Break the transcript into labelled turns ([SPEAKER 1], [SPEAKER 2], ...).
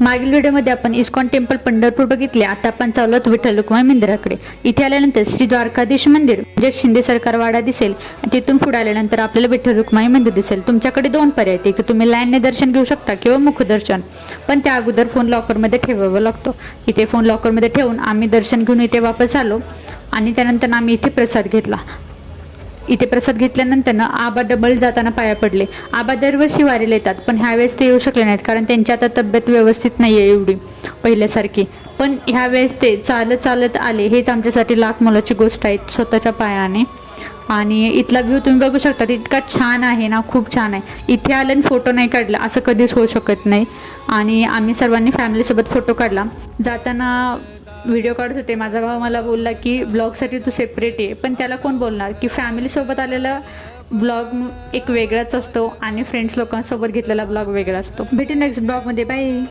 [SPEAKER 1] मागील व्हिडिओमध्ये आपण इस्कॉन टेम्पल पंढरपूर बघितले. आता आपण चाललो आहोत विठ्ठल रुक्माई मंदिराकडे. इथे आल्यानंतर श्री द्वारकाधीश मंदिर म्हणजे शिंदे सरकार वाडा दिसेल. तिथून पुढे आल्यानंतर आपल्याला विठ्ठल रुक्माई मंदिर दिसेल. तुमच्याकडे दोन पर्याय आहेत, एक तर तुम्ही लाईनने दर्शन घेऊ शकता किंवा मुखदर्शन. पण त्या अगोदर फोन लॉकरमध्ये ठेवावा लागतो. इथे फोन लॉकरमध्ये ठेवून आम्ही दर्शन घेऊन इथे वापस आलो आणि त्यानंतर आम्ही इथे प्रसाद घेतला. इथे प्रसाद घेतल्यानंतर आबा डबल जाताना पाया पडले. आबा दरवर्षी वारीला येतात, पण ह्यावेळेस ते येऊ शकले नाहीत कारण त्यांची आता तब्येत व्यवस्थित नाही आहे एवढी पहिल्यासारखी. पण ह्यावेळेस ते चालत चालत आले. हेच आमच्यासाठी लाख मोलाची गोष्ट आहे स्वतःच्या पायाने. आणि इथला व्ह्यू तुम्ही बघू शकता, इतका छान आहे ना, खूप छान आहे. इथे आलं आणि फोटो नाही काढला असं कधीच होऊ शकत नाही. आणि आम्ही सर्वांनी फॅमिलीसोबत फोटो काढला. जाताना व्हिडिओ काढत होते, माझा भाऊ मला बोलला की ब्लॉगसाठी तू सेपरेट आहे. पण त्याला कोण बोलणार की फॅमिलीसोबत आलेला ब्लॉग एक वेगळाच असतो आणि फ्रेंड्स लोकांसोबत घेतलेला ब्लॉग वेगळा असतो. भेटू नेक्स्ट ब्लॉगमध्ये. बाय.